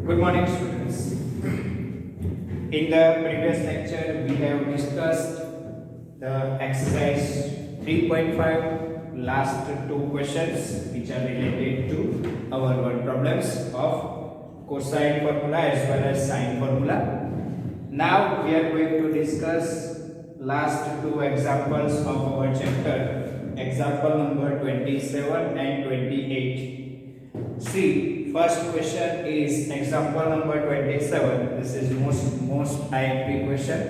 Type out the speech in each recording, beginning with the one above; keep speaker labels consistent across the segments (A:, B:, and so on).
A: Good morning, students. In the previous lecture, we have discussed the exercise 3.5, last two questions which are related to our word problems of cosine formula as well as sine formula. Now we are going to discuss last two examples of our chapter, example number 27 and 28. See, first question is example number 27. This is most IMP question.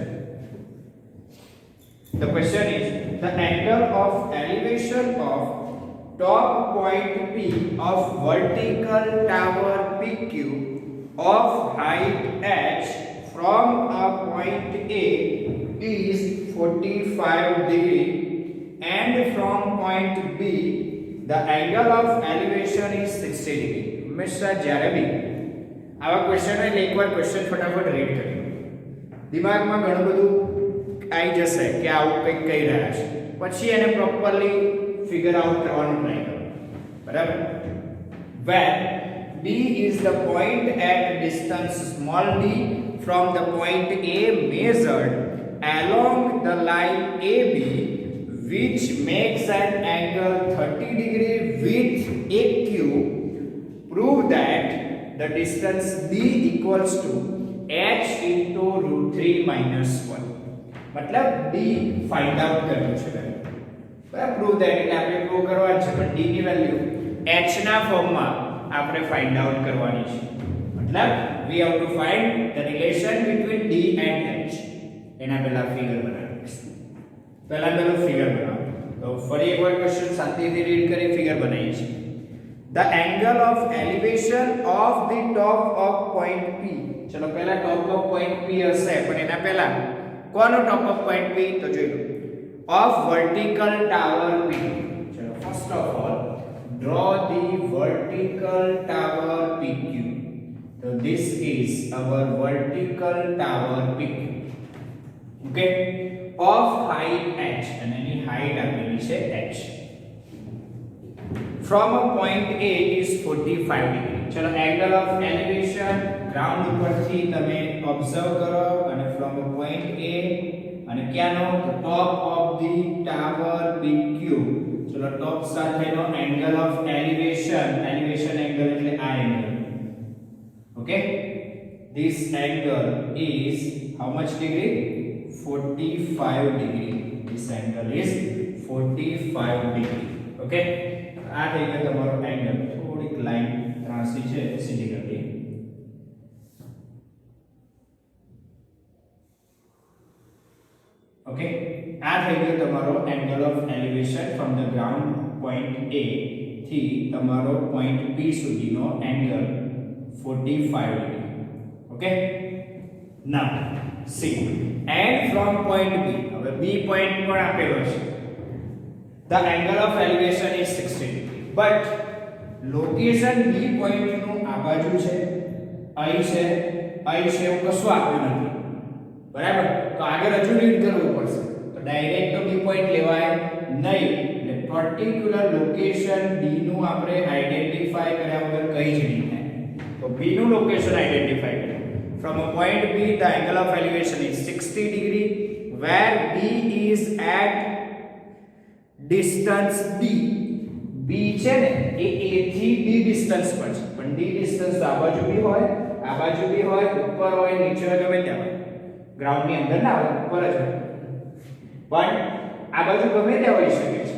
A: The question is the angle of elevation of top point P of vertical tower PQ of height h from a point A is 45 degree and from point B the angle of elevation is 60 degree. હંમેશા જ્યારે બી આવા question એટલે એકવાર question ફટાફટ read કરી દિમાગમાં ઘણું બધું આવી જશે કે આવું કંઈક કહી રહ્યા છે, પછી એને પ્રોપરલી ફિગર આઉટ કરવાનું ટ્રાય કરો. બરાબર? Where B is the point at distance small d from the point A measured along the line AB, which makes an angle 30 degree with AQ, prove that the distance D equals to h into root 3 minus 1. मतलब D find out करવું છે. બરાબર? prove that એટલે આપણે prove કરવાનું છે, પણ D ની value h ના ફોર્મમાં આપણે find out કરવાની છે. मतलब we have to find the relation between D and h. એના પહેલા ફિગર બનાવીશું. પહેલા ફિગર બનાવો. તો ફરી એકવાર ક્વેશ્ચન શાંતિથી રીડ કરી ફિગર બનાવીએ છીએ. The angle of elevation of the top of point P. ચલો પહેલા top of point P હશે, પણ એના પહેલા કોનો top of point P તો જોઈ લો. Of vertical tower P. ચલો first of all draw the vertical tower PQ. So this is our vertical tower PQ. Okay? Of height h, and any height આપેલી છે h. From a point A is 45 degree. ચલો angle of elevation ground ઉપરથી તમે observe કરો અને from a point A અને ક્યાંનો top of the tower PQ. ચલો top સાથેનો angle of elevation angle એટલે આ angle. Okay? This angle is how much degree? 45 degree. This angle is 45 degree. Okay? આ થઈ ગયો તમારો એંગલ. થોડીક લાઈન ત્રાંસી છે, સીધી કરી દઈએ. ઓકે, આ થઈ ગયો તમારો angle of elevation from the ground point A થી તમારો પોઈન્ટ P સુધીનો angle 45 degree. Okay, now C and from point B. હવે B પોઈન્ટ પણ આપેલો છે. The angle of elevation is 60 degree. But location B point નું આ બાજુ છે, અહીં છે એવું કશું આપ્યું નથી. બરાબર? તો આગળ હજુ રીડ કરવું પડશે. તો ડાયરેક્ટ તો B point લેવાય નહીં. એટલે પર્ટિક્યુલર લોકેશન B નું આપણે આઈડેન્ટિફાય કર્યા વગર કઈ જ નહીં થાય. તો B નું લોકેશન આઈડેન્ટિફાય કરીએ. From a point B the angle of elevation is 60 degree where B is at distance D. B છે ને એ A થી D ડિસ્ટન્સ પર છે, પણ D ડિસ્ટન્સ આ બાજુ બી હોય, આ બાજુ બી હોય, ઉપર હોય, નીચે હોય, ગમે ત્યાં હોય. ગ્રાઉન્ડ ની અંદર ના હોય, ઉપર જ હોય. પણ આ બાજુ ગમે ત્યાં હોઈ શકે છે.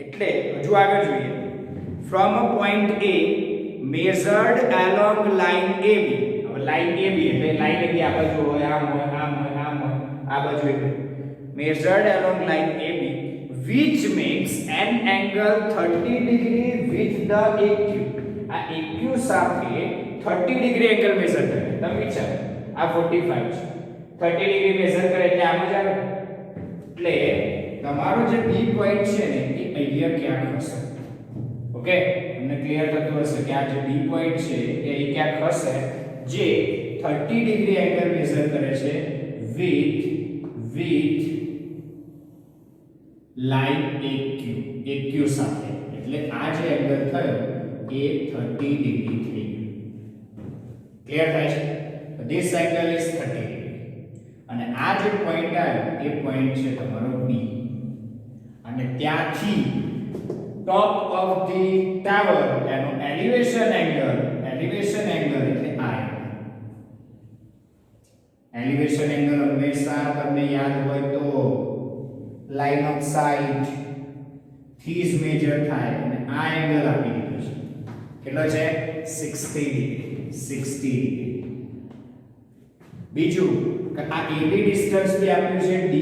A: એટલે હજુ આગળ જોઈએ. From a point A measured along line AB. હવે લાઈન AB એટલે લાઈન AB આ બાજુ હોય, આમ હોય, આમ હોય, આમ હોય, આ બાજુ એટલે measured along line AB, which makes an angle 30 degree with the AQ. આ AQ સાથે 30 degree angle મેઝર કરે. તમે વિચારો આ 45 છે, 30 degree મેઝર કરે એટલે આમ જ આવે. એટલે તમારો જે B પોઈન્ટ છે ને એ અહીંયા ક્યાંક હશે. ઓકે, તમને ક્લિયર થતું હશે કે આ જે B પોઈન્ટ છે એ અહીં ક્યાંક હશે જે 30 degree angle મેઝર કરે છે with લાઈન AQ સાથે. એટલે આ જે એંગલ થયો એ 30 ડિગ્રી થઈ ગયું. ક્લિયર થાય છે? તો ધીસ એંગલ ઇઝ 30 ડિગ્રી અને આ જે પોઈન્ટ આવ્યો એ પોઈન્ટ છે તમારો B અને ત્યાંથી ટોપ ઓફ ધી ટાવર એનો એલિવેશન એંગલ એટલે આ એલિવેશન એંગલ હંમેશા તમને યાદ હોય તો લાઇન ઓફ સાઇટ થી જ મેજર થાય અને આ એંગલ આપી દીધો છે કેટલો છે 60 ડિગ્રી બીજું કે આ AB ડિસ્ટન્સ બી આપ્યું છે D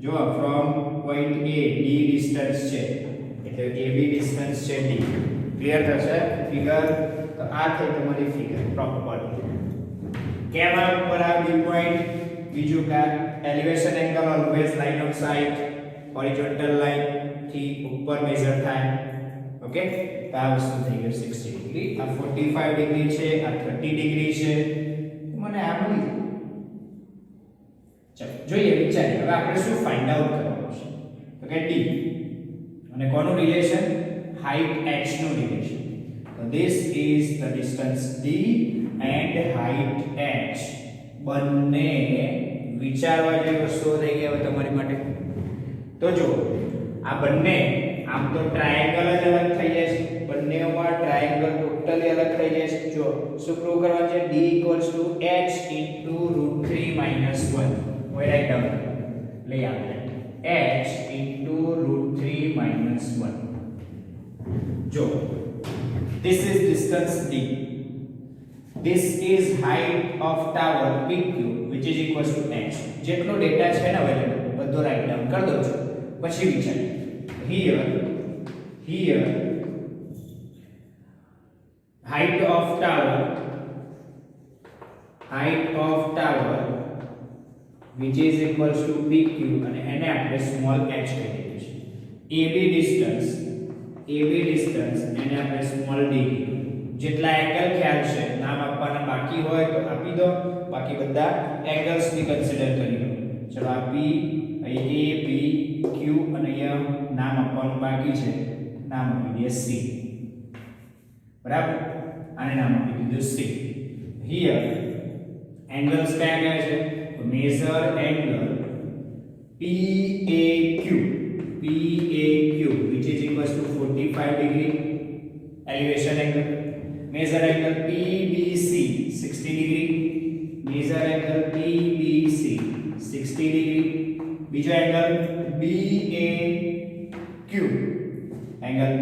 A: જો from point A D distance છે એટલે AB ડિસ્ટન્સ છે D ક્લિયર થશે ફિગર તો આ થઈ તમારી ફિગર પ્રોપર કેવા ઉપર આ B પોઈન્ટ બીજું કે elevation angle always line of site horizontal line થી ઉપર મેજર થાય ઓકે તો આ વસ્તુ થઈ ગઈ 60 ડિગ્રી આ 45 ડિગ્રી છે આ 30 ડિગ્રી છે મને આ મળી ચલો જોઈએ વિચારીએ હવે આપણે શું ફાઇન્ડ આઉટ કરવાનું છે તો કે D અને કોનું રિલેશન હાઈટ h નું રિલેશન તો this is the distance D and height h બંને વિચારવા જેવી વસ્તુઓ થઈ ગઈ હવે તમારી માટે તો જો આ બંને આમ તો ટ્રાયેંગલ જ અલગ થઈ જાય છે બંનેમાં ટ્રાયેંગલ ટોટલી અલગ થઈ જાય છે જો શું પ્રૂવ કરવાનું છે D h √3 - 1 હોય રાઈટ ડાઉન લઈ આપણે h √3 - 1 જો this is distance D this is height of tower PQ which is equals to h જેટલો ડેટા છે ને અવેલેબલ બધો રાઈટ ડાઉન કરી દો છો પછી વિચારીએ here height of tower which is equals to PQ અને એને આપણે સ્મોલ h કહી દઈએ છીએ AB distance એને આપણે સ્મોલ d જેટલા એંગલ ખ્યાલ છે નામ આપવાના બાકી હોય તો આપી દો બાકી બધા એંગલ્સ ની કન્સિડર કરી લો ચલો આ P અહીં A B Q અને અહીંયા નામ આપવાનું બાકી છે નામ આપી દઈએ C બરાબર આને નામ આપી દીધું C here angles કયા કયા છે તો major angle PAQ which is equals to 45 degree elevation angle measure angle PBC 60 degree measure angle PBC 60 degree બીજો એંગલ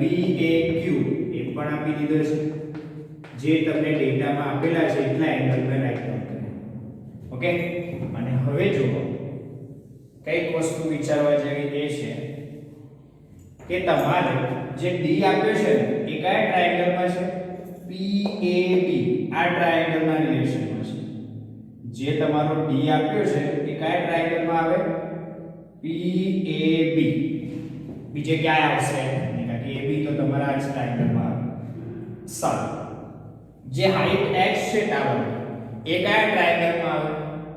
A: BAQ એ પણ આપી દીધો છે જે તમને ડેટામાં આપેલા છે એટલા એંગલ પર રાઈટ ડાઉન કરો ઓકે અને હવે જુઓ કઈક વસ્તુ વિચારવા જેવી એ છે કે તમારે જે D આપ્યો છે એ કયા ટ્રાયેંગલમાં છે PAB આ ટ્રાયેંગલના રિલેશનમાં છે જે તમારો D આપ્યો છે એ કયા ટ્રાયેંગલમાં આવે PAB બીજે ક્યાં આવશે કારણ કે AB તો તમારા આ ટ્રાયેંગલમાં આવે સારું જે હાઈટ h છે ટાવર એ કયા ટ્રાયેંગલમાં આવે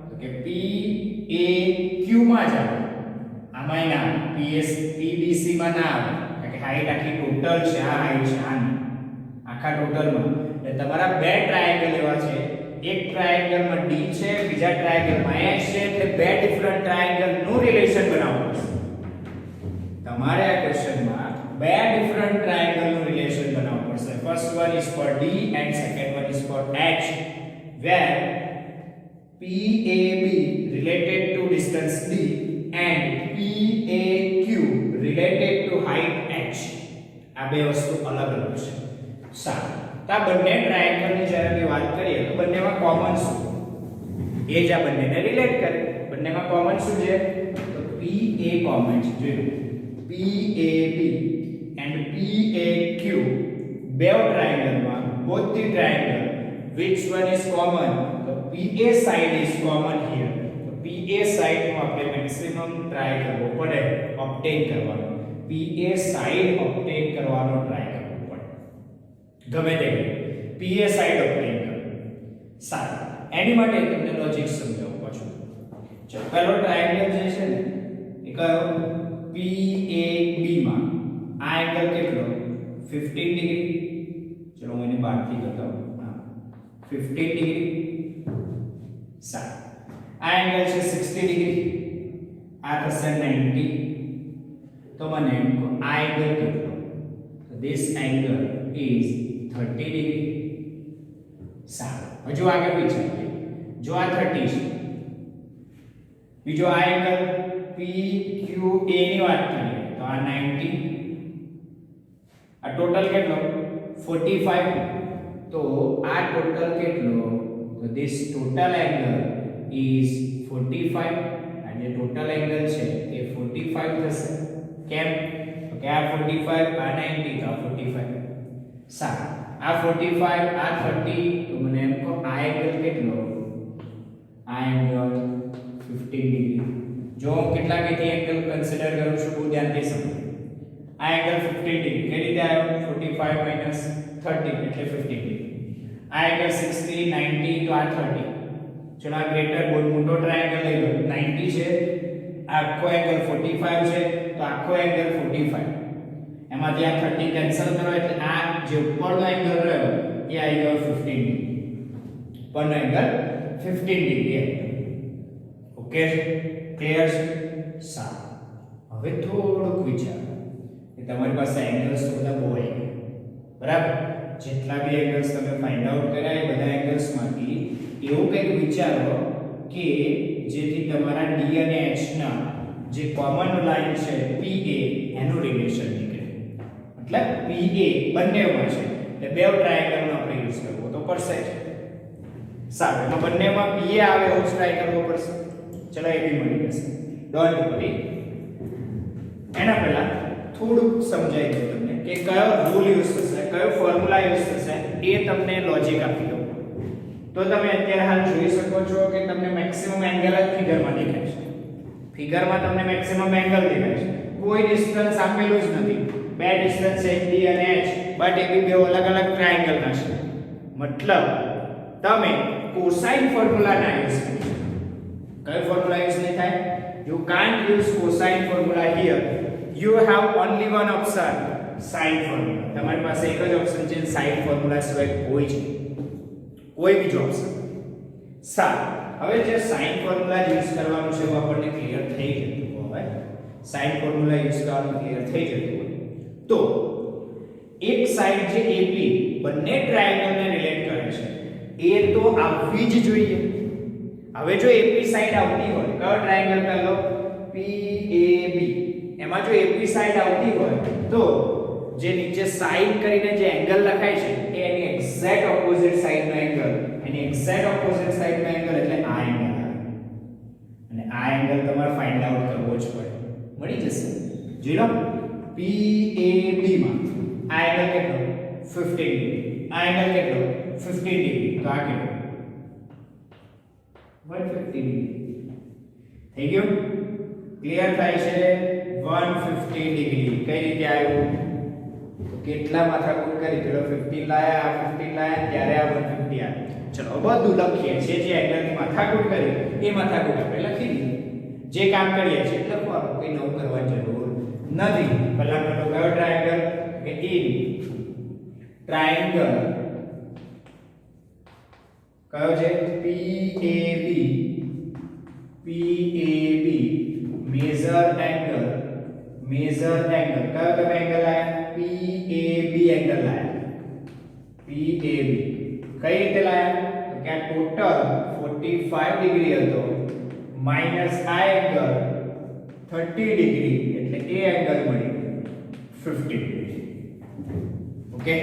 A: તો કે PAQ માં જ આવે આમાં ના PBC માં ના આવે કારણ કે હાઈટ આખી ટોટલ છે આ હાઈટ છે આની આખા ટોટલમાં એટલે તમારા બે ટ્રાયેંગલ એવા છે એક ટ્રાયેંગલમાં D છે બીજા ટ્રાયેંગલમાં H છે એટલે બે ડિફરન્ટ ટ્રાયેંગલ નું રિલેશન બનાવવું પડશે તમારે આ ક્વેશ્ચનમાં બે ડિફરન્ટ ટ્રાયેંગલ નું રિલેશન બનાવવું પડશે first one is four D and second one is four H where PAB related to distance D and PAQ related to height h આ બે વસ્તુ અલગ અલગ છે સારું તો આ બંને ટ્રાયેંગલ ની જ્યારે વાત કરીએ તો બંનેમાં કોમન શું એ જ આ બંનેને રિલેટ કરે બંનેમાં કોમન શું છે તો PA કોમન છે જોયું PAB and PAQ બે ટ્રાયેંગલમાં both the triangle which one is common તો PA side is common here PA side નો આપણે મેક્સિમમ ટ્રાય કરવો પડે ઓબ્ટેન કરવાનો PA side ઓબ્ટેન કરવાનો ટ્રાય કરવો પડે ગમે તે PA side ઓબ્ટેન કરો સારું એની માટે તમને લોજિક સમજાવું પાછું ચલો પહેલો ટ્રાયેંગલ જે છે ને એ કયો PAB માં આ એંગલ કેટલો 15 ડિગ્રી ચલો હું એને બહારથી બતાવું 15 15 ડિગ્રી. સારું. આ એંગલ છે 60 ડિગ્રી, આ થશે 90. તો મને આ એંગલ કેટલો? તો ધીસ એંગલ ઇઝ 30 ડિગ્રી. સારું. હજુ આગળ વિચારીએ. જો આ 30 છે, બીજો આ એંગલ PQA ની વાત કરીએ તો આ 90, આ ટોટલ કેટલો? 45. તો આ ટોટલ કેટલો? તો ધીસ ટોટલ એંગલ ઇઝ 45. આ જે ટોટલ એંગલ છે એ 45 થશે. કેમ? તો કે આ 45, આ 90, તો આ 45. સારું. આ 45, આ 30, તો મને એમ કહો આ એંગલ કેટલો? આ એંગલ 15 ડિગ્રી. જો હું કેટલા કેથી એંગલ કન્સિડર કરું છું, બહુ ધ્યાનથી સમજો. આ એંગલ 15 ડિગ્રી કઈ રીતે આવ્યો? 45 - 30 એટલે 15 ડિગ્રી. આ એંગલ 60, 90, તો આ 30. ચલો આ ગ્રેટર બહુ મોટો ટ્રાયેંગલ લઈ લો. 90 છે, આ આખો એંગલ 45 છે, તો આખો એંગલ 45. એમાંથી આ 30 કેન્સલ કરો એટલે આ જે ઉપરનો એંગલ રહ્યો એ આવી ગયો 15 ડિગ્રી. ઉપરનો એંગલ 15 ડિગ્રી. ઓકે, ક્લિયર છે? સારું. હવે થોડુંક વિચારો કે તમારી પાસે એંગલ્સ તો બધા બહુ આવી ગયા, બરાબર? જેટલા બી એંગલ્સ તમે ફાઇન્ડ આઉટ કર્યા એ બધા એંગલ્સમાંથી એવું કંઈક વિચારો કે જેથી તમારા D અને H ના જે કોમન લાઈન છે PA એનું રિલેશન નીકળે. મતલબ PA બંનેમાં છે એટલે બે ટ્રાયેંગલનો આપણે યુઝ કરવો તો પડશે. સારું, એમાં બંનેમાં PA આવે એવો જ ટ્રાય કરવો પડશે. ચલો એ બી મળી જશે, ડોન્ટ વરી. એના પહેલા થોડુંક સમજાઈ દઉં તમને કે કયો રૂલ યુઝ થશે, કયો ફોર્મ્યુલા યુઝ થશે, એ તમને લોજિક આપી દઉં. તો તમે અત્યારે હાલ જોઈ શકો છો કે તમને મેક્સિમમ એંગલ જ ફિગરમાં દેખાય છે. ફિગરમાં તમને મેક્સિમમ એંગલ દેખાય છે, કોઈ ડિસ્ટન્સ આપેલું જ નથી. બે ડિસ્ટન્સ છે D અને H, બટ એ બી બે અલગ અલગ ટ્રાયેંગલના છે. મતલબ તમે કોસાઇન ફોર્મ્યુલા ના યુઝ કરી. કયો ફોર્મ્યુલા યુઝ નહીં થાય? You can't use cosine formula here. You have only one option, sine formula. તમારી પાસે એક જ ઓપ્શન છે, sine formula સિવાય કોઈ છે, કોઈ બીજો ઓપ્શન. સારું, હવે જે sine formula યુઝ કરવાનું છે એ આપણને ક્લિયર થઈ જતું હોય. sine formula યુઝ કરવાનું ક્લિયર થઈ જતું હોય તો એક સાઈડ જે AP બંને ટ્રાયેંગલને રિલેટ કરે છે એ તો આવવી જ જોઈએ. હવે જો AP સાઈડ આવતી હોય, કયો ટ્રાયેંગલ પહેલો? PAB. એમાં જો AP સાઈડ આવતી હોય તો જે નીચે સાઈન કરીને જે એંગલ લખાય છે એ એની એક્ઝેક્ટ ઓપોઝિટ સાઈડનો એંગલ, એની એક્ઝેક્ટ ઓપોઝિટ સાઈડનો એંગલ એટલે આ એંગલ આવે. અને આ એંગલ તમારે ફાઇન્ડ આઉટ કરવો જ પડે. મળી જશે. જોઈ લો, PAB માં આ એંગલ કેટલો? 15 ડિગ્રી. આ એંગલ કેટલો? 15 ડિગ્રી. તો આ કેટલો? 150 ડિગ્રી. થઈ ગયું? ક્લિયર થાય છે? 150 ડિગ્રી. કઈ રીતે આવ્યું? તો કેટલા માથાકૂટ કરી, પેલો 15 લાયા, આ 15 લાયા, ત્યારે આ 150 આવ્યું. ચલો બધું લખીએ છીએ, જે એંગલની માથાકૂટ કરી એ માથાકૂટ આપણે લખી દીધી. જે કામ કરીએ છીએ એટલે લખવાનું, કંઈ નવું કરવાની જરૂર નથી. પહેલા પેલો કયો ટ્રાયેંગલ? કે ઇન ટ્રાયેંગલ કયો છે? PAB મેજર એંગલ કયો તમે એંગલ લાયા? PAB એંગલ લાયા. PAB કઈ રીતે લાયા? તો કે આ ટોટલ 45 ડિગ્રી હતો માઈનસ આ એંગલ 30 ડિગ્રી એટલે એ એંગલ મળી 50 ડિગ્રી. ઓકે,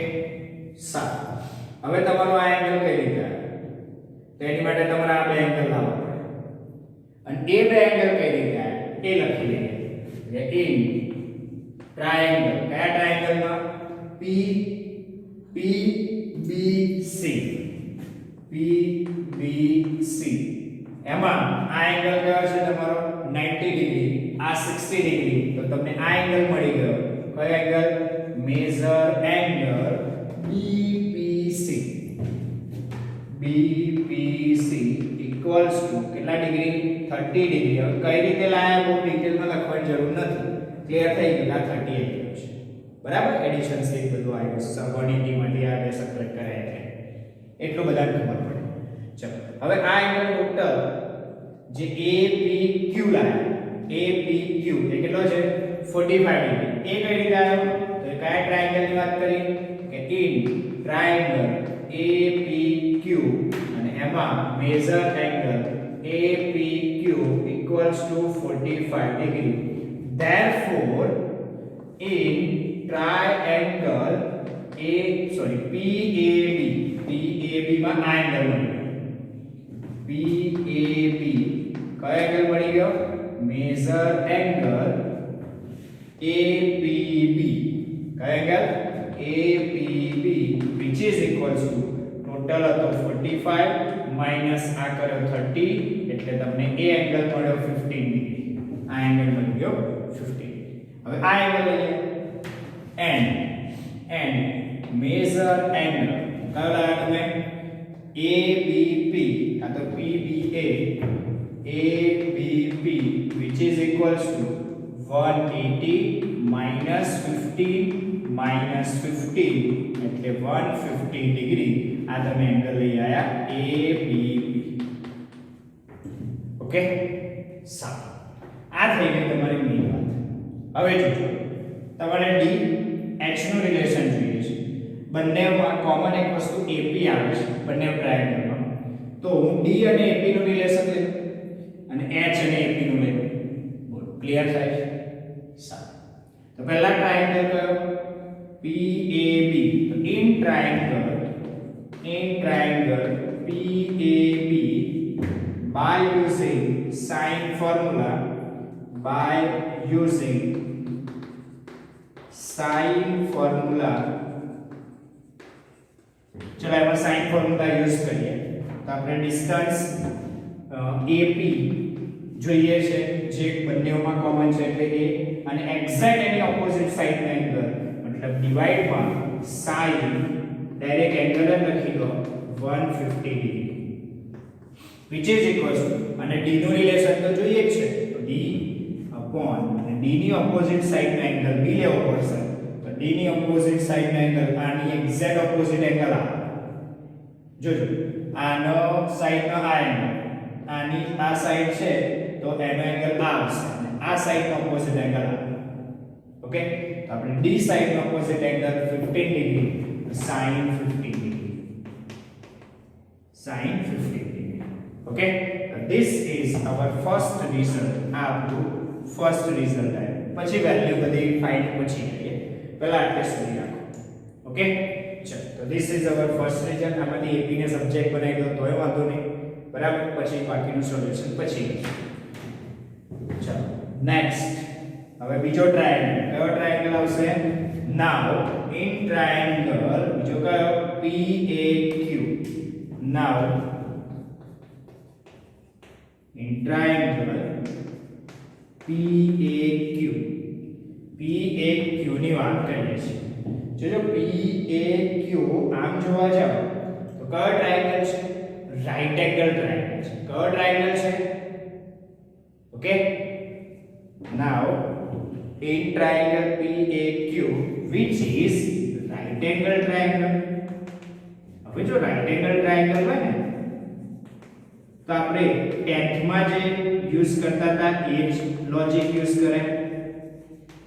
A: સારું. હવે તમારો આ એંગલ કઈ રીતે આવે? તો એની માટે તમારે આ બે એંગલ લાવવા પડે. અને એ બે એંગલ કઈ રીતે આવે એ લખી લઈએ. એટલે ઇન ટ્રાયેંગલ, કયા ટ્રાયેંગલમાં? PBC. એમાં આ એંગલ કયો છે તમારો? 90 ડિગ્રી, આ 60 ડિગ્રી. તો તમને આ એંગલ મળી ગયો. કયો angle? Major angle BPC equals to કેટલા ડિગ્રી? 30 ડિગ્રી. હવે કઈ રીતે લાયા બહુ ડિટેલમાં લખવાની જરૂર નથી. ક્લિયર થઈ ગયું? આ 30 એંગલ છે, બરાબર? એડિશન છે બધું આવ્યું, સબઓર્ડિનેટીમાંથી આ બે સબટ્રેક્ટ કર્યા એટલે એટલું બધાને ખબર પડે. ચલો હવે આ એંગલ ટોટલ જે APQ લાયા, APQ એ કેટલો છે 45 ડિગ્રી. એ કઈ રીતે આવ્યો? તો એ કયા ટ્રાયેંગલની વાત કરી કે ઇન ટ્રાયેંગલ APQ અને એમાં major angle APQ equals to 45 degree. Therefore, in triangle PAB માં આ એંગલ મળી ગયો. PAB કયો એંગલ મળી ગયો? Major angle APB. કયો angle? APB which is equals to total હતો 45 માઈનસ આ કર્યો 30 એટલે તમને એ એંગલ મળ્યો 15 ડિગ્રી. આ એંગલ મળી ગયો 15 ડિગ્રી. હવે આ એંગલ લઈએ એન્ડ મેજર એંગલ કયો લાવ્યા તમે? ABP કા તો PBA. ABP which is equals to 180 minus 15 minus 15 એટલે 150 ડિગ્રી. આ તમે એંગલ લઈ આયા ABB. ઓકે, સારું. આ થઈ ગઈ તમારી મેઈન વાત. હવે જોજો તમારે D H નું રિલેશન જોઈએ છે. બંનેમાં કોમન એક વસ્તુ AP આવે છે બંને ટ્રાયેંગલમાં. તો હું D અને AP નું રિલેશન લઉં અને H અને AP નું લઉં. બોલો ક્લિયર થાય છે? સારું. તો પહેલા ટ્રાયેંગલ કયો? PAB. તો in triangle PAB by using sine formula चलो एम साइन फॉर्मूला यूज करिए तो આપણે ડિસ્ટન્સ AP જોઈએ છે જે બંનેમાં કોમન છે એટલે A અને એક્ઝેક્ટ એની ઓપોઝિટ સાઈડ નો એંગલ મતલબ ડિવાઇડ માં sin ડાયરેક્ટ એંગલ લખી દો 150 degree which is equals to અને D નું રિલેશન તો જોઈએ જ છે તો D upon અને D ની ઓપોઝિટ સાઈડ નો એંગલ B લેવો પડશે તો D ની ઓપોઝિટ સાઈડ નો એંગલ આની એક્ઝેક્ટ ઓપોઝિટ એંગલ આ જોજો આનો સાઈડ નો આ એંગલ આની આ સાઈડ છે તો એનો એંગલ આ આવશે અને આ સાઈડ નો ઓપોઝિટ એંગલ આ. ઓકે, તો આપણે D સાઈડ નો opposite angle 15 degree sin 15 degree. Sin 15 degree. Okay, this is our first result. આપણું ફર્સ્ટ રિઝલ્ટ આવ્યું. પછી વેલ્યુ બધી ફાઇન્ડ પછી કરીએ. પહેલા આટલે સુધી રાખો. ઓકે, ચલો તો this is our first result. આમાંથી AP ને સબ્જેક્ટ બનાવી દો તોય વાંધો નહીં. બરાબર, પછી બાકીનું સોલ્યુશન પછી કરીશું. ચલો નેક્સ્ટ હવે બીજો ટ્રાયેંગલ. કયો ટ્રાયેંગલ આવશે? Now in triangle બીજો કયો? PAQ. Now in triangle PAQ ની વાત કરીએ છીએ. જો PAQ આમ જોવા જાવ તો કયો ટ્રાયેંગલ છે? રાઈટ એંગલ ટ્રાયેંગલ છે. કયો ટ્રાયેંગલ છે? Okay, now in triangle PAQ which is right angle triangle. હવે જો રાઈટ એંગલ ટ્રાયેંગલ હોય ને તો આપણે 10th માં જે યુઝ કરતા હતા એ જ લોજિક યુઝ કરે.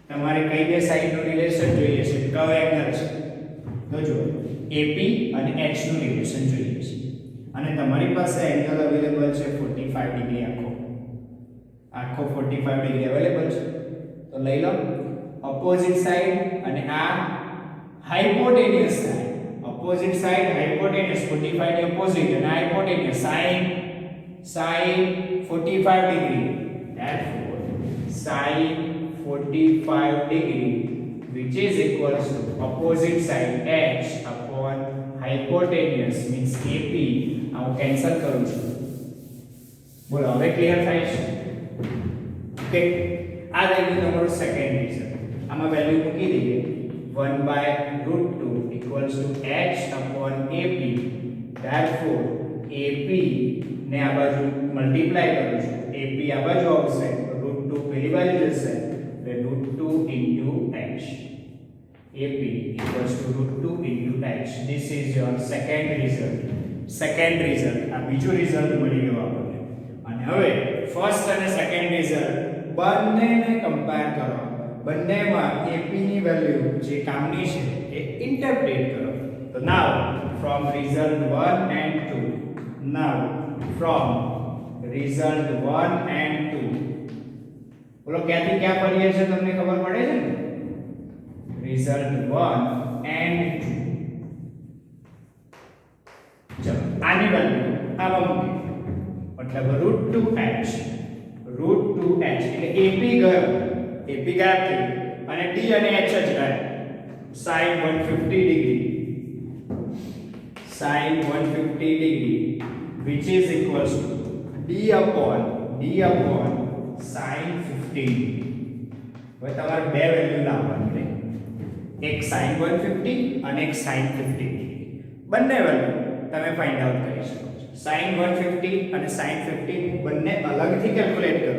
A: તમારે કઈ બે સાઈડ નું રિલેશન જોઈએ છે? કયો એંગલ છે? તો જો AP અને H નું રિલેશન જોઈએ છે અને તમારી પાસે એંગલ અવેલેબલ છે 45 ડિગ્રી. આખો 45 ડિગ્રી અવેલેબલ છે તો લઈ લો ઓપોઝિટ સાઈડ અને આ હાઇપોટેન્યુઅસ સાઈડ. ઓપોઝિટ સાઈડ હાઇપોટેન્યુઅસ 45 ની ઓપોઝિટ અને હાઇપોટેન્યુઅસ sin 45 degree. Therefore sin 45 degree which is equals to opposite side H upon hypotenuse means AP. હું કેન્સલ કરું છું. બોલો હવે ક્લિયર થાય છે? ઓકે, આ થઈ ગયું તમારું સેકન્ડ રિઝલ્ટ. આમાં વેલ્યુ મૂકી દઈએ 1/√2 equals to H upon AP. Therefore AP ને આ બાજુ મલ્ટીપ્લાય કરું છું. AP આ બાજુ આવશે તો √2 પેલી બાજુ જશે એટલે √2 into H. AP equals to √2 into H. This is your second result. Second result, આ બીજું રિઝલ્ટ મળી ગયું આપણને. અને હવે ફર્સ્ટ અને સેકન્ડ રિઝલ્ટ બંનેને કમ્પેર કરો. બંનેમાં AP ની વેલ્યુ જે કામની છે એ ઇન્ટરપ્રેટ કરો. તો now from result 1 and 2, now from result 1 and 2, બોલો ક્યાંથી ક્યાં કરીએ છે તમને ખબર પડે છે ને? Result 1 and 2. ચલો આની વેલ્યુ આમાં મૂકી, મતલબ √2h, √2h એટલે AP ગયો, AP ગાયબ થઈ અને D અને H જ રહ્યા. sin 150 degree, sin 150 degree which is equals to D upon sin 15. હવે તમારે બે વેલ્યુ લાવવાની છે, એક sin 150 અને એક sin 50 બંને વેલ્યુ તમે ફાઇન્ડ આઉટ કરી શકો છો. sin 150 અને sin 50 બંને અલગથી કેલ્ક્યુલેટ કરો,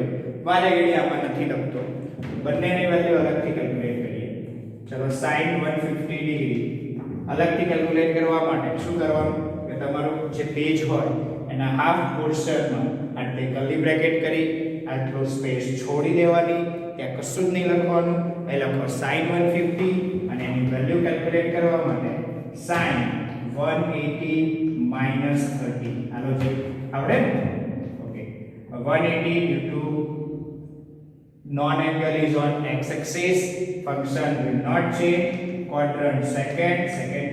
A: વારે ઘડી આમાં નથી લખતો, બંનેની વેલ્યુ અલગથી કેલ્ક્યુલેટ કરીએ. ચલો sin 150 ડિગ્રી અલગથી કેલ્ક્યુલેટ કરવા માટે શું કરવાનું કે તમારું જે પેજ હોય એના હાફ પોર્શનમાં આટલે કર્લી બ્રેકેટ કરી આટલો સ્પેસ છોડી દેવાની, ત્યાં કશું જ નહીં લખવાનું. એ લખો sin 150 અને એની વેલ્યુ કેલ્ક્યુલેટ કરવા માટે sin 180 minus 30. આ લોજિક આવડે ને? Okay, 180 due to non-angle is on x-axis, function will not change. Quadrant second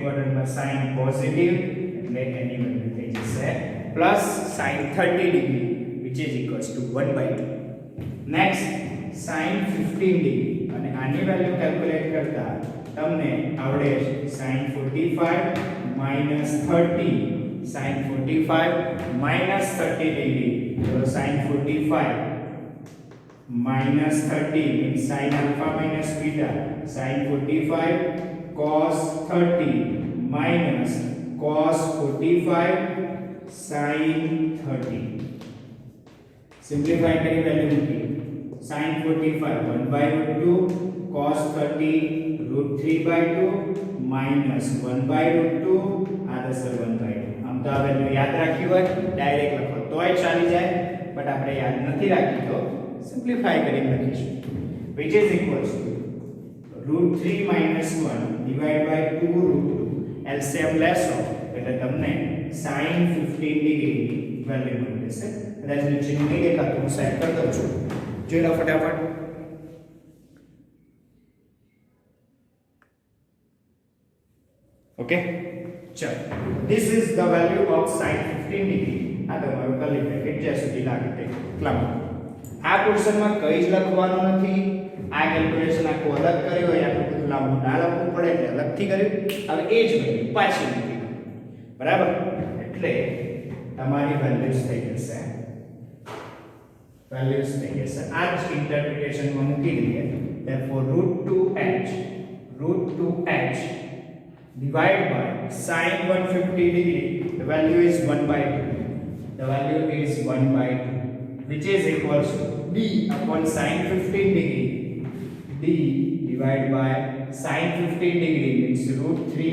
A: quadrant માં sin positive એટલે એની વેલ્યુ થઈ જશે plus sin 30 degree which is equals to 1/2. next sin 15 degree અને આની વેલ્યુ કેલ્ક્યુલેટ કરતા તમને આવડે છે sin 45 minus 30, sin 45 minus 30 degree. So sin 45 minus 30 means sin alpha minus beta. Sin 45 cos 30 minus cos 45 sin 30. Simplify करी value की sin 45 1/√2 cos 30 √3/2 minus 1/√2 આદર્શ 1/2. આમ તો આ વેલ્યુ યાદ રાખી હોય ડાયરેક્ટ લખો તોય ચાલી જાય, બટ આપણે યાદ નથી રાખી તો સિમ્પ્લિફાય કરીને લખીશું which is equals to √3 minus 1 divided by 2 √2 LCM less of એટલે તમને sin 15 ડિગ્રી વેલ્યુ મળી જશે. કદાચ નીચેનું નહીં દેખાતું, હું સેટ કરી દઉં છું, જોઈ લો ફટાફટ. ઓકે, ચલો this is the value of sin 15 degree. આ તમારું કર્લી બ્રેકેટ જ્યાં સુધી લાગે એટલા માટે આ પોર્શનમાં કંઈ જ લખવાનું નથી. આ કેલ્ક્યુલેશન આખું અલગ કર્યું હોય, આટલું બધું લાંબુ ના લખવું પડે એટલે અલગથી કર્યું. હવે એ જ વેલ્યુ પાછી મૂકી, બરાબર? એટલે તમારી વેલ્યુઝ થઈ જશે, આ જ ઇન્ટરપ્રિટેશનમાં મૂકી દઈએ. therefore √2h divided by sin 150 degree, the value is 1/2. The value is 1/2, which is equals to D upon sin 15 degree. D divided by sin 15 degree means √3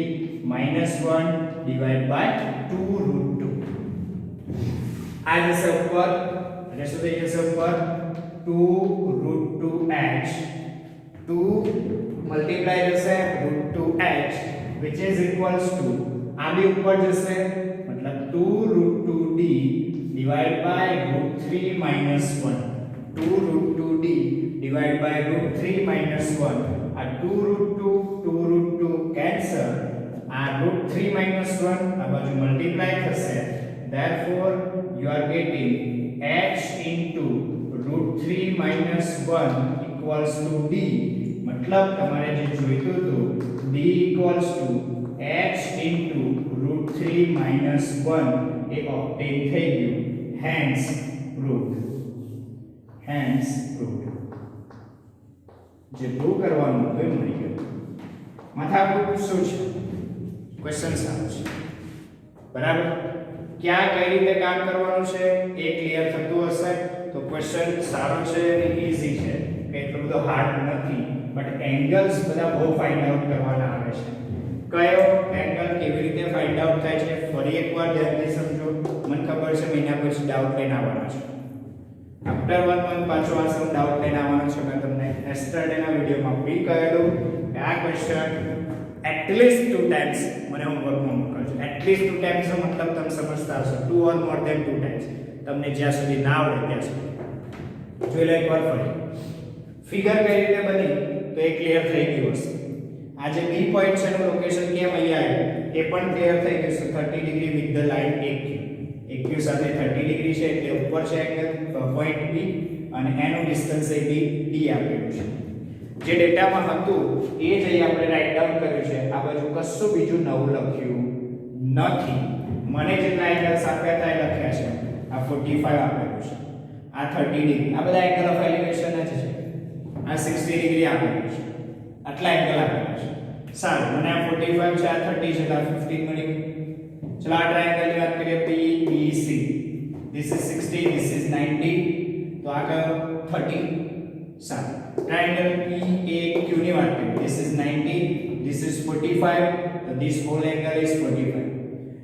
A: minus 1 divided by 2 √2. આ જશે ઉપર અને શું થઈ જશે ઉપર 2 √2h, 2 મલ્ટીપ્લાય જશે √2h which is equals to આ બી ઉપર જશે મતલબ 2 √2d divided by √3 minus 1. 2 √2d divided by √3 minus 1. આ 2 √2 cancel. આ √3 minus 1 આ બાજુ મલ્ટીપ્લાય થશે. therefore you are getting h into √3 minus 1 equals to d. મતલબ તમારે જે જોઈતું હતું d equals to h into √3 minus 1 એ ઓબ્ટેન થઈ ગયું. hence proved. જે પ્રૂવ કરવાનું હતું એ મળી ગયું. માથાકૂટ શું છે? ક્વેશ્ચન સારો છે, બરાબર? ક્યાં કઈ રીતે કામ કરવાનું છે એ ક્લિયર થતું હશે તો ક્વેશ્ચન સારો છે અને ઈઝી છે, કે એટલું બધું હાર્ડ નથી. બટ એંગલ્સ બધા બહુ ફાઇન્ડ આઉટ કરવાના આવે છે. કયો એંગલ કેવી રીતે ફાઇન્ડ આઉટ થાય છે ફરી એકવાર ધ્યાનથી સમજો. મને ખબર છે મહિના પછી ડાઉટ લઈને આવવાનો છે. આફ્ટર 1 મંથ પાછો આ સમ ડાઉટ લઈને આવવાનો છે. મેં તમને યસ્ટરડેના વિડિયોમાં બી કહેલું કે આ ક્વેશ્ચન એટલીસ્ટ 2 ટાઈમ્સ મને હોમવર્કમાં મોકલજો. એટલીસ્ટ 2 ટાઈમ્સ નો મતલબ તમે સમજતા હશો 2 ઓર મોર ધેન 2 ટાઈમ્સ. તમને જ્યાં સુધી ના આવડે ત્યાં સુધી જોઈ લો એકવાર ફરી. ફિગર કઈ રીતે બની તો એ ક્લિયર થઈ ગયું હશે. આ જે બી પોઈન્ટ છે એનું લોકેશન કેમ અહીંયા આવ્યું એ પણ ક્લિયર થઈ ગયું છે. 30 degree with the line AQ. AQ સાથે 30 ડિગ્રી છે એટલે ઉપર છે એંગલ પોઈન્ટ B અને એનું ડિસ્ટન્સ એ D આપેલું છે. જે ડેટામાં હતું એ જ અહીં આપણે રાઈટ ડાઉન કર્યું છે. આ બાજુ કશું બીજું નવું લખ્યું નથી. મને જેટલા એંગલ્સ આપ્યા હતા એ લખ્યા છે. આ 45 આપેલું છે, આ 30 ડિગ્રી, આ બધા એંગલ ઓફ એલિવેશન જ છે. આ 60 ડિગ્રી આપેલું છે, આટલા એંગલ આપેલા છે. સારું, મને આ 45 છે, આ 30 છે, આ 15 મળી ગયું. ચલો આ ટ્રાયેંગલની વાત કરીએ PBC. This is 60, this is 90. તો આ કયો 30. સારું, ટ્રાયેંગલ PAQ ની વાત કરીએ. This is 90, this is 45. So this whole angle is 45.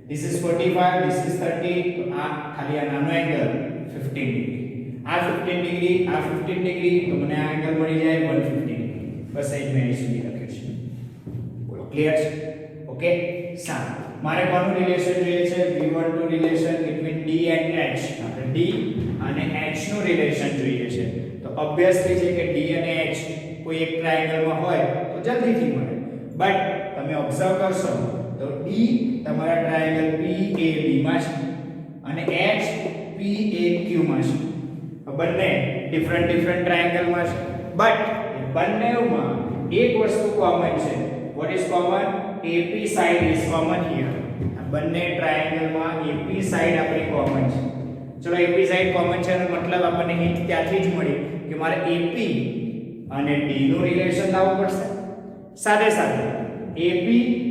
A: This is 45, this is 30. તો આ ખાલી આ નાનો એંગલ 15 ડિગ્રી. આ 15 ડિગ્રી, આ 15 ડિગ્રી, તો મને આ એંગલ મળી જાય 150 ડિગ્રી. બસ એ જ મેં અહીં સુધી લખ્યું છે. બોલો ક્લિયર છે? ઓકે. સારું, મારે કોનું રિલેશન જોઈએ છે? V12 relation between D and H. આપણે D અને H નું રિલેશન જોઈએ છે. તો ઓબ્વિયસલી છે કે D અને H કોઈ એક ટ્રાયેંગલમાં હોય તો જલ્દીથી મળે. બટ તમે ઓબ્ઝર્વ કરશો તો D તમારા ટ્રાયેંગલ PAB માં છે અને H PAQ માં છે. બંને ડિફરન્ટ ટ્રાયેંગલમાં છે. બટ બંનેમાં એક વસ્તુ કોમન છે. What is common? AP side is common here. આ બંને ટ્રાયેંગલમાં AP side આપણી કોમન છે. ચલો AP side કોમન છે એનો મતલબ આપણને હિન્ટ ત્યાંથી જ મળી કે મારે AP અને D નું રિલેશન લાવવું પડશે. સાથે સાથે AP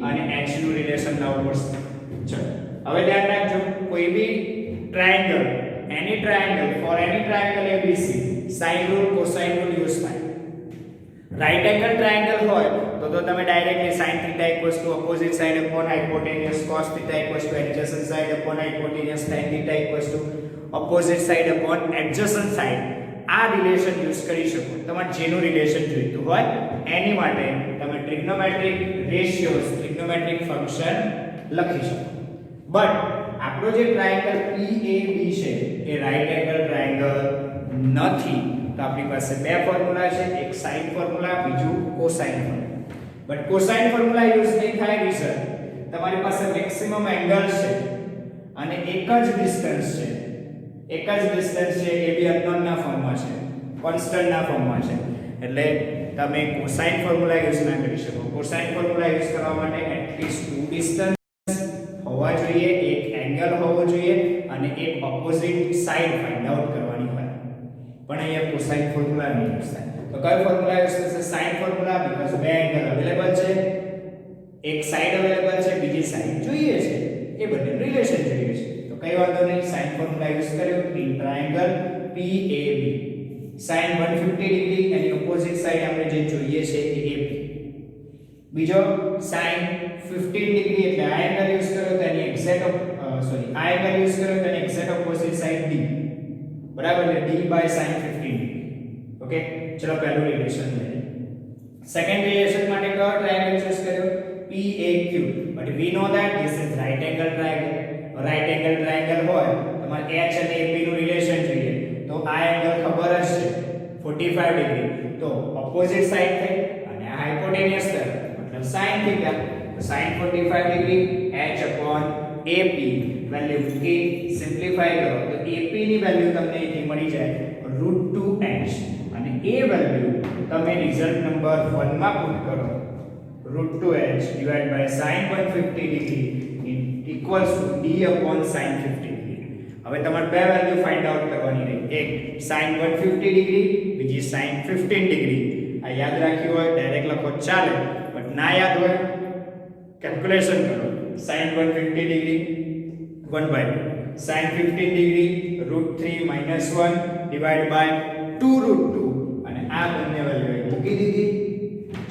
A: અને H નું રિલેશન લાવવું પડશે. ચલો હવે ધ્યાન રાખજો, કોઈ બી triangle, any triangle, for any triangle ABC, sine rule cosine rule use થાય. રાઈટ એંગલ ટ્રાયેંગલ હોય તો તમે directly sin θ opposite side upon hypotenuse, cos θ adjacent side upon hypotenuse, tan θ opposite side upon adjacent side આ relation use કરી શકો. તમારે જેનું relation જોઈતું હોય એની માટે તમે ટ્રિગ્નોમેટ્રિક રેશિયોઝ, ટ્રિગ્નોમેટ્રિક ફંક્શન લખી શકો. બટ આપણો જે ટ્રાયેંગલ PAB છે એ રાઈટ એંગલ ટ્રાયેંગલ નથી. તો આપણી પાસે બે ફોર્મ્યુલા છે, એક સાઇન ફોર્મ્યુલા, બીજું cosine formula. But cosine formula use નહીં થાય રીઝન તમારી પાસે મેક્સિમમ એંગલ છે અને એક જ ડિસ્ટન્સ છે. એક જ ડિસ્ટન્સ છે એ બી અનનોન ના ફોર્મમાં છે, કોન્સ્ટન્ટ ના ફોર્મમાં છે. એટલે તમે કોસાઇન ફોર્મ્યુલા યુઝ ના કરી શકો. કોસાઇન ફોર્મ્યુલા યુઝ કરવા માટે એટલીસ્ટ 2 ડિસ્ટન્સ હોવા જોઈએ, એક એંગલ હોવો જોઈએ અને એક ઓપોઝિટ સાઇડ ફાઇન્ડ આઉટ કરવાની હોય. પણ અહીંયા કોસાઇન ફોર્મ્યુલા નહીં યુઝ થાય. તો કયો ફોર્મ્યુલા યુઝ થશે? સાઇન ફોર્મ્યુલા, બીકોઝ બે એંગલ અવેલેબલ છે, એક સાઇડ અવેલેબલ છે, બીજી સાઇડ જોઈએ છે, એ બંને રિલેશન જોઈએ છે. તો કઈ વાંધો નહીં, સાઇન ફોર્મ્યુલા યુઝ કર્યો in triangle PAB. sin 150 degree એની ઓપોઝિટ સાઇડ આપણે જે જોઈએ છે એ AB. બીજો sin 15 ડિગ્રી એટલે આ એંગલ યુઝ કર્યો તો એની એક્ઝેક્ટ આ એંગલ યુઝ કર્યો તો એની એક્ઝેક્ટ ઓપોઝિટ સાઇડ D. બરાબર, એટલે D by sin 15 degree. Okay, ચલો પહેલું રિલેશન લઈએ. સેકન્ડ રિલેશન માટે કયો ટ્રાયેંગલ ચૂઝ કર્યો? PAQ. But we know that this is right angle triangle. Right angle triangle હોય તમારે H અને AP નું રિલેશન જોઈએ તો આ એંગલ ખબર જ છે 45 ડિગ્રી. તો ઓપોઝિટ સાઇડ થઈ અને આ હાઇપોટેનિયસ થાય મતલબ sin θ. તો sin 45 degree H upon AP value કે સિમ્પ્લિફાઈ કરો તો AP ની વેલ્યુ તમને અહીંથી મળી જાય √2h અને એ વેલ્યુ તમે રિઝલ્ટ નંબર 1 માં પુટ કરો √2h divided by sin 150 degree equals to d upon sin 50 degree. હવે તમારે બે વેલ્યુ ફાઇન્ડ આઉટ કરવાની રહી, એક sin 150 degree, બીજી sin 15 degree. આ યાદ રાખ્યું હોય ડાયરેક્ટ લખો ચાલે, બટ ના યાદ હોય કેલ્ક્યુલેશન કરો. sin 150 degree 1/2 sin 15 degree √3 - 1 divided by 2√2 અને આ બંને વેલ્યુ મૂકી દીધી.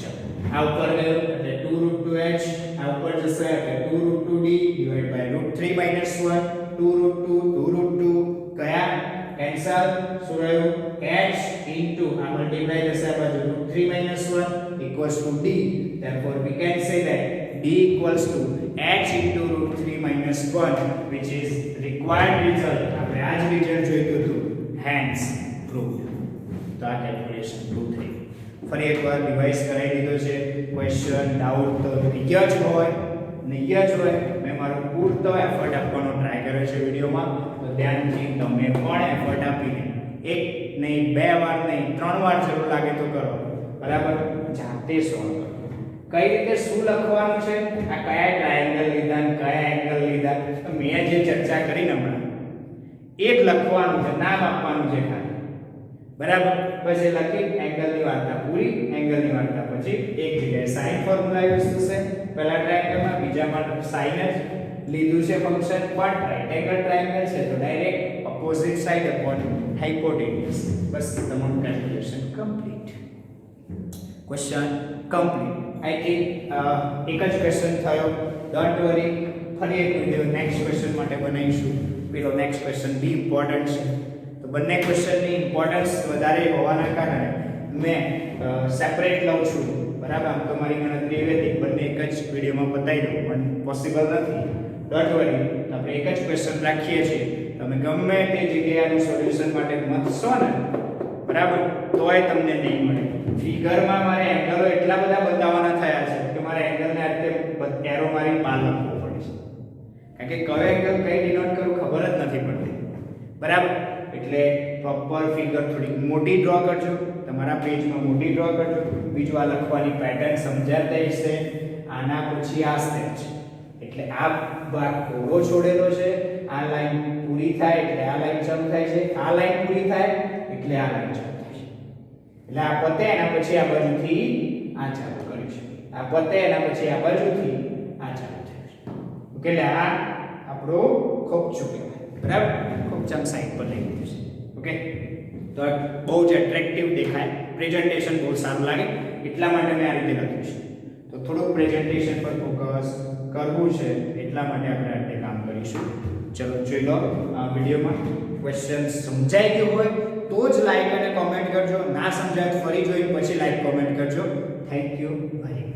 A: ચલો આ ઉપર ગયો એટલે 2√2h, આ ઉપર થશે એટલે 2√2d ડિવાઇડ બાય √3 - 1 2√2 કયા કેન્સલ શું રહ્યું h ઇન્ટુ આ મલ્ટીપ્લાય થશે આ બાજુ √3 - 1 equals to d therefore we can say that d equals to h into √3 - 1 which is required result આપણે આ જ રિઝલ્ટ જોઈતું હતું hence proved તો આ કેલ્ક્યુલેશન પ્રૂવ થઈ ફરી એકવાર રિવાઇઝ કરાવી દીધો છે ક્વેશ્ચન ડાઉટ તો નહીં જ હોય મેં મારો પૂરતો એફર્ટ આપવાનો ટ્રાય કર્યો છે વિડિયોમાં તો ધ્યાનથી તમે પણ એફર્ટ આપીને એક નહીં બે વાર નહીં ત્રણ વાર જરૂર લાગે તો કરો બરાબર જાતે સોલ્વ કરો કઈ રીતે શું લખવાનું છે આ કયા ટ્રાયેંગલ લીધા અને કયા એંગલ લીધા તો મેં જે ચર્ચા કરી હમણાં એક લખવાનું છે નામ આપવાનું છે ખાલી બરાબર પછી લખી એંગલની વાર્તા પૂરી એંગલની વાર્તા પછી એક જગ્યાએ sin ફોર્મ્યુલા યુઝ થશે પહેલા ટ્રાયેંગલમાં બીજામાં sin જ લીધું છે ફંક્શન પણ રાઈટ એંગલ ટ્રાયેંગલ છે તો ડાયરેક્ટ ઓપોઝિટ સાઈડ અપોન હાઇપોટેન્યુસ બસ તમારું calculation complete question complete I think એક જ ક્વેશ્ચન થયો ડોન્ટ વરી ફરી એક વિડિયો નેક્સ્ટ ક્વેશ્ચન માટે બનાવીશું પેલો નેક્સ્ટ ક્વેશ્ચન બી ઇમ્પોર્ટન્ટ છે તો બંને ક્વેશ્ચનની ઇમ્પોર્ટન્સ વધારે હોવાના કારણે મેં સેપરેટ લઉં છું બરાબર આમ તો મારી ગણતરી એવી હતી બંને એક જ વિડિયોમાં બતાવી દઉં પણ પોસિબલ નથી ડોન્ટ વરી આપણે એક જ ક્વેશ્ચન રાખીએ છીએ તમે ગમે તે જગ્યાનું સોલ્યુશન માટે મથશો ને બરાબર તોય તમને નહીં મળે ફિગરમાં મારે એંગલો એટલા બધા બતાવવાના થયા છે કે મારે એંગલને આતે એરો મારી પાર લખવો પડે છે કારણ કે કયો એંગલ કઈ ડિનોટ કરું ખબર જ નથી પડતી બરાબર એટલે પ્રોપર ફિગર થોડી મોટી ડ્રો કરજો તમારા પેજમાં મોટી ડ્રો કરજો બીજું આ લખવાની પેટર્ન સમજાતા હશે આના પછી આ સ્ટેપ છે એટલે આ ભાગ થોડો છોડેલો છે આ લાઈન પૂરી થાય એટલે આ લાઈન ચાલુ થાય છે આ લાઈન પૂરી થાય એટલે આ લાઈન ચાલુ થાય છે એટલે આ પતે એના પછી આ બાજુથી આ ચાલુ કરીશું આ પતે એના પછી આ બાજુથી આ ચાલુ થશે ઓકે એટલે આ આપણો ખોપચું કહેવાય બરાબર ખોપચામ સાઈડ પર લઈ લીધું છે ઓકે તો બહુ જ એટ્રેક્ટિવ દેખાય પ્રેઝન્ટેશન બહુ સારું લાગે એટલા માટે મેં આ રીતે લખ્યું છે તો થોડુંક પ્રેઝન્ટેશન પર ફોકસ કરવું છે એટલા માટે આપણે આ રીતે કામ કરીશું ચલો જોઈ લો આ વિડિયોમાં ક્વેશ્ચન સમજાઈ ગયું હોય તો જ લાઈક અને કોમેન્ટ કરજો ના સમજાય તો ફરી જોઈને પછી લાઈક કોમેન્ટ કરજો થેન્ક યુ વેરી